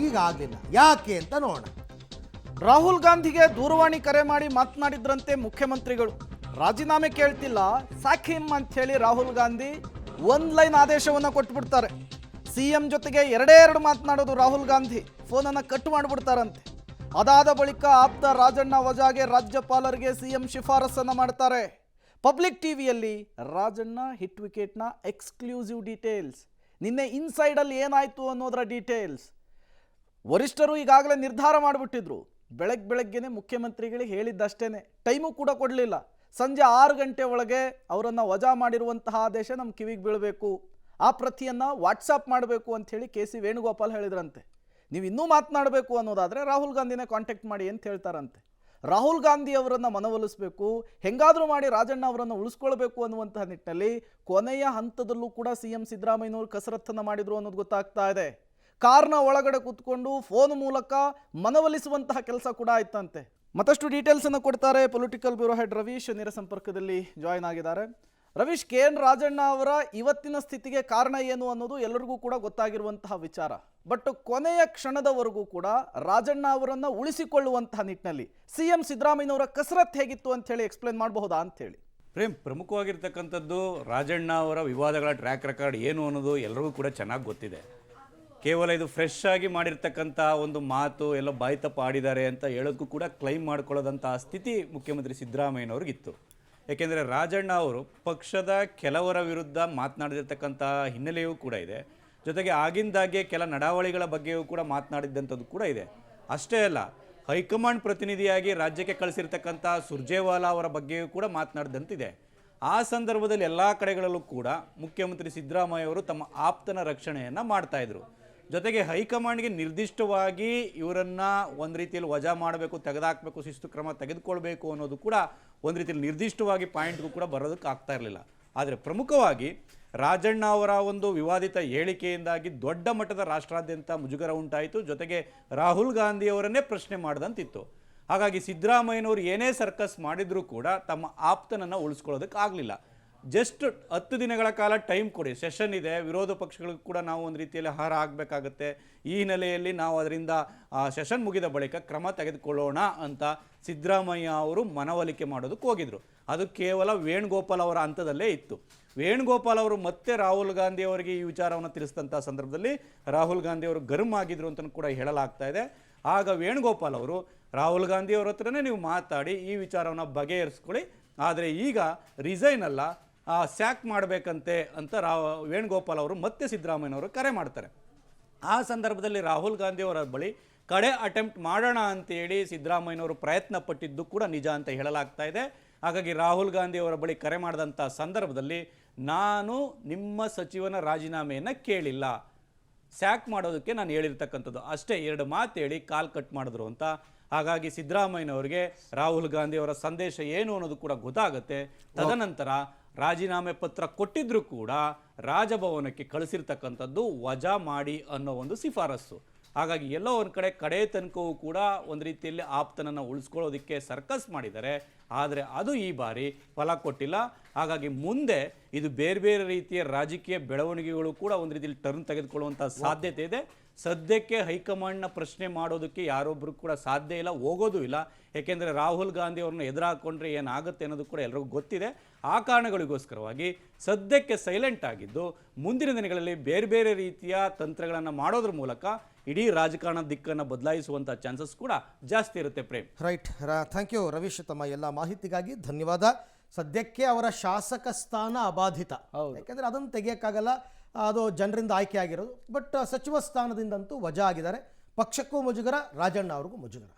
ಈಗ ಆಗಲಿಲ್ಲ. ಯಾಕೆ ಅಂತ ನೋಡೋಣ. ರಾಹುಲ್ ಗಾಂಧಿಗೆ ದೂರವಾಣಿ ಕರೆ ಮಾಡಿ ಮಾತನಾಡಿದ್ರಂತೆ ಮುಖ್ಯಮಂತ್ರಿಗಳು. ರಾಜೀನಾಮೆ ಕೇಳ್ತಿಲ್ಲ ಸಾಕಿಮ್ ಅಂತ ಹೇಳಿ ರಾಹುಲ್ ಗಾಂಧಿ ಒಂದು ಲೈನ್ ಆದೇಶವನ್ನು ಕೊಟ್ಬಿಡ್ತಾರೆ. ಸಿಎಂ ಜೊತೆಗೆ ಎರಡೇ ಮಾತನಾಡೋದು ರಾಹುಲ್ ಗಾಂಧಿ, ಫೋನನ್ನು ಕಟ್ ಮಾಡಿಬಿಡ್ತಾರಂತೆ. ಅದಾದ ಬಳಿಕ ಆಪ್ತ ರಾಜಣ್ಣ ವಜಾಗೆ ರಾಜ್ಯಪಾಲರಿಗೆ ಸಿಎಂ ಶಿಫಾರಸನ್ನು ಮಾಡ್ತಾರೆ. ಪಬ್ಲಿಕ್ ಟಿವಿಯಲ್ಲಿ ರಾಜಣ್ಣ ಹಿಟ್ ವಿಕೆಟ್ನ ಎಕ್ಸ್ಕ್ಲೂಸಿವ್ ಡೀಟೇಲ್ಸ್, ನಿನ್ನೆ ಇನ್ಸೈಡಲ್ಲಿ ಏನಾಯಿತು ಅನ್ನೋದರ ಡೀಟೇಲ್ಸ್. ವರಿಷ್ಠರು ಈಗಾಗಲೇ ನಿರ್ಧಾರ ಮಾಡಿಬಿಟ್ಟಿದ್ರು. ಬೆಳಗ್ಗೆನೆ ಮುಖ್ಯಮಂತ್ರಿಗಳಿಗೆ ಹೇಳಿದ್ದಷ್ಟೇನೆ, ಟೈಮು ಕೂಡ ಕೊಡಲಿಲ್ಲ. ಸಂಜೆ 6 ಗಂಟೆ ಒಳಗೆ ಅವರನ್ನು ವಜಾ ಮಾಡಿರುವಂತಹ ಆದೇಶ ನಮ್ಮ ಕಿವಿಗೆ ಬೀಳಬೇಕು, ಆ ಪ್ರತಿಯನ್ನು ವಾಟ್ಸಪ್ ಮಾಡಬೇಕು ಅಂಥೇಳಿ ಕೆ.ಸಿ. ವೇಣುಗೋಪಾಲ್ ಹೇಳಿದ್ರಂತೆ. ನೀವು ಇನ್ನೂ ಮಾತನಾಡಬೇಕು ಅನ್ನೋದಾದರೆ ರಾಹುಲ್ ಗಾಂಧಿನೇ ಕಾಂಟ್ಯಾಕ್ಟ್ ಮಾಡಿ ಅಂತ ಹೇಳ್ತಾರಂತೆ. ರಾಹುಲ್ ಗಾಂಧಿ ಅವರನ್ನು ಮನವೊಲಿಸಬೇಕು, ಹೆಂಗಾದರೂ ಮಾಡಿ ರಾಜಣ್ಣ ಅವರನ್ನು ಉಳಿಸ್ಕೊಳ್ಬೇಕು ಅನ್ನುವಂತಹ ನಿಟ್ಟಿನಲ್ಲಿ ಕೊನೆಯ ಹಂತದಲ್ಲೂ ಕೂಡ ಸಿಎಂ ಸಿದ್ದರಾಮಯ್ಯನವರು ಕಸರತ್ತನ್ನು ಮಾಡಿದ್ರು ಅನ್ನೋದು ಗೊತ್ತಾಗ್ತಾ ಇದೆ. ಕಾರ್ನ ಒಳಗಡೆ ಕೂತ್ಕೊಂಡು ಫೋನ್ ಮೂಲಕ ಮನವೊಲಿಸುವಂತಹ ಕೆಲಸ ಕೂಡ ಆಯ್ತಂತೆ. ಮತ್ತಷ್ಟು ಡೀಟೇಲ್ಸನ್ನು ಕೊಡ್ತಾರೆ ಪೊಲಿಟಿಕಲ್ ಬ್ಯೂರೋ ಹೆಡ್ ರವೀಶ್, ನೇರ ಸಂಪರ್ಕದಲ್ಲಿ ಜಾಯ್ನ್ ಆಗಿದ್ದಾರೆ. ರವೀಶ್, ಕೆ.ಎನ್. ರಾಜಣ್ಣ ಅವರ ಇವತ್ತಿನ ಸ್ಥಿತಿಗೆ ಕಾರಣ ಏನು ಅನ್ನೋದು ಎಲ್ಲರಿಗೂ ಕೂಡ ಗೊತ್ತಾಗಿರುವಂತಹ ವಿಚಾರ. ಬಟ್ ಕೊನೆಯ ಕ್ಷಣದವರೆಗೂ ಕೂಡ ರಾಜಣ್ಣ ಅವರನ್ನು ಉಳಿಸಿಕೊಳ್ಳುವಂತಹ ನಿಟ್ಟಿನಲ್ಲಿ ಸಿಎಂ ಸಿದ್ದರಾಮಯ್ಯನವರ ಕಸರತ್ತು ಹೇಗಿತ್ತು ಅಂತ ಹೇಳಿ ಎಕ್ಸ್ಪ್ಲೇನ್ ಮಾಡಬಹುದಾ ಅಂತ ಹೇಳಿ. ಪ್ರೇಮ್, ಪ್ರಮುಖವಾಗಿರ್ತಕ್ಕಂಥದ್ದು ರಾಜಣ್ಣ ಅವರ ವಿವಾದಗಳ ಟ್ರ್ಯಾಕ್ ರೆಕಾರ್ಡ್ ಏನು ಅನ್ನೋದು ಎಲ್ಲರಿಗೂ ಕೂಡ ಚೆನ್ನಾಗಿ ಗೊತ್ತಿದೆ. ಕೇವಲ ಇದು ಫ್ರೆಶ್ ಆಗಿ ಮಾಡಿರ್ತಕ್ಕಂಥ ಒಂದು ಮಾತು ಎಲ್ಲೋ ಬಾಯಿ ತಪ್ಪ ಆಡಿದ್ದಾರೆ ಅಂತ ಹೇಳೋದಕ್ಕೂ ಕೂಡ ಕ್ಲೈಮ್ ಮಾಡ್ಕೊಳ್ಳೋದಂಥ ಸ್ಥಿತಿ ಮುಖ್ಯಮಂತ್ರಿ ಸಿದ್ದರಾಮಯ್ಯನವ್ರಿಗಿತ್ತು. ಏಕೆಂದರೆ ರಾಜಣ್ಣ ಅವರು ಪಕ್ಷದ ಕೆಲವರ ವಿರುದ್ಧ ಮಾತನಾಡಿರ್ತಕ್ಕಂಥ ಹಿನ್ನೆಲೆಯೂ ಕೂಡ ಇದೆ. ಜೊತೆಗೆ ಆಗಿಂದಾಗೆ ಕೆಲ ನಡಾವಳಿಗಳ ಬಗ್ಗೆಯೂ ಕೂಡ ಮಾತನಾಡಿದ್ದಂಥದ್ದು ಕೂಡ ಇದೆ. ಅಷ್ಟೇ ಅಲ್ಲ, ಹೈಕಮಾಂಡ್ ಪ್ರತಿನಿಧಿಯಾಗಿ ರಾಜ್ಯಕ್ಕೆ ಕಳಿಸಿರ್ತಕ್ಕಂಥ ಸುರ್ಜೇವಾಲಾ ಅವರ ಬಗ್ಗೆಯೂ ಕೂಡ ಮಾತನಾಡಿದಂತಿದೆ. ಆ ಸಂದರ್ಭದಲ್ಲಿ ಎಲ್ಲ ಕಡೆಗಳಲ್ಲೂ ಕೂಡ ಮುಖ್ಯಮಂತ್ರಿ ಸಿದ್ದರಾಮಯ್ಯ ಅವರು ತಮ್ಮ ಆಪ್ತನ ರಕ್ಷಣೆಯನ್ನು ಮಾಡ್ತಾಯಿದ್ರು. ಜೊತೆಗೆ ಹೈಕಮಾಂಡ್ಗೆ ನಿರ್ದಿಷ್ಟವಾಗಿ ಇವರನ್ನು ಒಂದು ರೀತಿಯಲ್ಲಿ ವಜಾ ಮಾಡಬೇಕು, ತೆಗೆದುಹಾಕಬೇಕು, ಶಿಸ್ತು ಕ್ರಮ ತೆಗೆದುಕೊಳ್ಬೇಕು ಅನ್ನೋದು ಕೂಡ ಒಂದು ರೀತಿಯಲ್ಲಿ ನಿರ್ದಿಷ್ಟವಾಗಿ ಪಾಯಿಂಟ್ಗೂ ಕೂಡ ಬರೋದಕ್ಕೆ ಆಗ್ತಾ ಇರಲಿಲ್ಲ. ಆದರೆ ಪ್ರಮುಖವಾಗಿ ರಾಜಣ್ಣ ಅವರ ಒಂದು ವಿವಾದಿತ ಹೇಳಿಕೆಯಿಂದಾಗಿ ದೊಡ್ಡ ಮಟ್ಟದ ರಾಷ್ಟ್ರಾದ್ಯಂತ ಮುಜುಗರ ಉಂಟಾಯಿತು. ಜೊತೆಗೆ ರಾಹುಲ್ ಗಾಂಧಿ ಅವರನ್ನೇ ಪ್ರಶ್ನೆ ಮಾಡಿದಂತಿತ್ತು. ಹಾಗಾಗಿ ಸಿದ್ದರಾಮಯ್ಯನವರು ಏನೇ ಸರ್ಕಸ್ ಮಾಡಿದರೂ ಕೂಡ ತಮ್ಮ ಆಪ್ತನನ್ನು ಉಳಿಸ್ಕೊಳ್ಳೋದಕ್ಕೆ ಆಗಲಿಲ್ಲ. ಜಸ್ಟ್ 10 ದಿನಗಳ ಕಾಲ ಟೈಮ್ ಕೊಡಿ, ಸೆಷನ್ ಇದೆ, ವಿರೋಧ ಪಕ್ಷಗಳಿಗೂ ಕೂಡ ನಾವು ಒಂದು ರೀತಿಯಲ್ಲಿ ಆಹಾರ ಆಗಬೇಕಾಗತ್ತೆ, ಈ ಹಿನ್ನೆಲೆಯಲ್ಲಿ ನಾವು ಅದರಿಂದ ಸೆಷನ್ ಮುಗಿದ ಬಳಿಕ ಕ್ರಮ ತೆಗೆದುಕೊಳ್ಳೋಣ ಅಂತ ಸಿದ್ದರಾಮಯ್ಯ ಅವರು ಮನವೊಲಿಕೆ ಮಾಡೋದಕ್ಕೆ ಹೋಗಿದ್ರು. ಅದು ಕೇವಲ ವೇಣುಗೋಪಾಲ್ ಅವರ ಹಂತದಲ್ಲೇ ಇತ್ತು. ವೇಣುಗೋಪಾಲ್ ಅವರು ಮತ್ತೆ ರಾಹುಲ್ ಗಾಂಧಿ ಅವರಿಗೆ ಈ ವಿಚಾರವನ್ನು ತಿಳಿಸಿದಂಥ ಸಂದರ್ಭದಲ್ಲಿ ರಾಹುಲ್ ಗಾಂಧಿ ಅವರು ಗರ್ಮ್ ಆಗಿದ್ರು ಅಂತ ಕೂಡ ಹೇಳಲಾಗ್ತಾ ಇದೆ. ಆಗ ವೇಣುಗೋಪಾಲ್ ಅವರು ರಾಹುಲ್ ಗಾಂಧಿ ಅವ್ರ ಹತ್ರನೇ ನೀವು ಮಾತಾಡಿ ಈ ವಿಚಾರವನ್ನು ಬಗೆಹರಿಸ್ಕೊಳ್ಳಿ, ಆದರೆ ಈಗ ರಿಸೈನ್ ಅಲ್ಲ ಸ್ಯಾಕ್ ಮಾಡಬೇಕಂತೆ ಅಂತ ವೇಣುಗೋಪಾಲ್ ಅವರು ಮತ್ತೆ ಸಿದ್ದರಾಮಯ್ಯನವರು ಕರೆ ಮಾಡ್ತಾರೆ. ಆ ಸಂದರ್ಭದಲ್ಲಿ ರಾಹುಲ್ ಗಾಂಧಿ ಅವರ ಬಳಿ ಕಡೆ ಅಟೆಂಪ್ಟ್ ಮಾಡೋಣ ಅಂತೇಳಿ ಸಿದ್ದರಾಮಯ್ಯನವರು ಪ್ರಯತ್ನ ಪಟ್ಟಿದ್ದು ಕೂಡ ನಿಜ ಅಂತ ಹೇಳಲಾಗ್ತಾ ಇದೆ. ಹಾಗಾಗಿ ರಾಹುಲ್ ಗಾಂಧಿ ಅವರ ಬಳಿ ಕರೆ ಮಾಡಿದಂಥ ಸಂದರ್ಭದಲ್ಲಿ ನಾನು ನಿಮ್ಮ ಸಚಿವನ ರಾಜೀನಾಮೆಯನ್ನು ಕೇಳಿಲ್ಲ, ಸ್ಯಾಕ್ ಮಾಡೋದಕ್ಕೆ ನಾನು ಹೇಳಿರ್ತಕ್ಕಂಥದ್ದು ಅಷ್ಟೇ, 2 ಮಾತು ಹೇಳಿ ಕಾಲ್ ಕಟ್ ಮಾಡಿದ್ರು ಅಂತ. ಹಾಗಾಗಿ ಸಿದ್ದರಾಮಯ್ಯನವರಿಗೆ ರಾಹುಲ್ ಗಾಂಧಿ ಅವರ ಸಂದೇಶ ಏನು ಅನ್ನೋದು ಕೂಡ ಗೊತ್ತಾಗುತ್ತೆ. ತದನಂತರ ರಾಜೀನಾಮೆ ಪತ್ರ ಕೊಟ್ಟಿದ್ರೂ ಕೂಡ ರಾಜಭವನಕ್ಕೆ ಕಳಿಸಿರ್ತಕ್ಕಂಥದ್ದು ವಜಾ ಮಾಡಿ ಅನ್ನೋ ಒಂದು ಶಿಫಾರಸ್ಸು. ಹಾಗಾಗಿ ಎಲ್ಲೋ ಒಂದು ಕಡೆ ತನಕವೂ ಕೂಡ ಒಂದು ರೀತಿಯಲ್ಲಿ ಆಪ್ತನನ್ನು ಉಳಿಸ್ಕೊಳ್ಳೋದಕ್ಕೆ ಸರ್ಕಸ್ ಮಾಡಿದ್ದಾರೆ. ಆದರೆ ಅದು ಈ ಬಾರಿ ಫಲ ಕೊಟ್ಟಿಲ್ಲ. ಹಾಗಾಗಿ ಮುಂದೆ ಇದು ಬೇರೆ ಬೇರೆ ರೀತಿಯ ರಾಜಕೀಯ ಬೆಳವಣಿಗೆಗಳು ಕೂಡ ಒಂದು ರೀತಿಯಲ್ಲಿ ಟರ್ನ್ ತೆಗೆದುಕೊಳ್ಳುವಂಥ ಸಾಧ್ಯತೆ ಇದೆ. ಸದ್ಯಕ್ಕೆ ಹೈಕಮಾಂಡ್ನ ಪ್ರಶ್ನೆ ಮಾಡೋದಕ್ಕೆ ಯಾರೊಬ್ಬರು ಕೂಡ ಸಾಧ್ಯ ಇಲ್ಲ, ಹೋಗೋದು ಇಲ್ಲ. ಏಕೆಂದರೆ ರಾಹುಲ್ ಗಾಂಧಿ ಅವ್ರನ್ನ ಎದುರಾಕೊಂಡ್ರೆ ಏನಾಗುತ್ತೆ ಅನ್ನೋದು ಕೂಡ ಎಲ್ಲರಿಗೂ ಗೊತ್ತಿದೆ. ಆ ಕಾರಣಗಳಿಗೋಸ್ಕರವಾಗಿ ಸದ್ಯಕ್ಕೆ ಸೈಲೆಂಟ್ ಆಗಿದ್ದು ಮುಂದಿನ ದಿನಗಳಲ್ಲಿ ಬೇರೆ ಬೇರೆ ರೀತಿಯ ತಂತ್ರಗಳನ್ನು ಮಾಡೋದ್ರ ಮೂಲಕ ಇಡೀ ರಾಜಕಾರಣದ ದಿಕ್ಕನ್ನು ಬದಲಾಯಿಸುವಂಥ ಚಾನ್ಸಸ್ ಕೂಡ ಜಾಸ್ತಿ ಇರುತ್ತೆ. Prem, right, thank you Ravish, ತಮ್ಮ ಎಲ್ಲ ಮಾಹಿತಿಗಾಗಿ ಧನ್ಯವಾದ. ಸದ್ಯಕ್ಕೆ ಅವರ ಶಾಸಕ ಸ್ಥಾನ ಅಬಾಧಿತ, ಯಾಕೆಂದರೆ ಅದನ್ನು ತೆಗಿಯೋಕ್ಕಾಗಲ್ಲ, ಅದು ಜನರಿಂದ ಆಯ್ಕೆ ಆಗಿರೋದು. ಬಟ್ ಸಚಿವ ಸ್ಥಾನದಿಂದಂತೂ ವಜಾ ಆಗಿದ್ದಾರೆ. ಪಕ್ಷಕ್ಕೂ ಮುಜುಗರ, ರಾಜಣ್ಣ ಅವ್ರಿಗೂ ಮುಜುಗರ.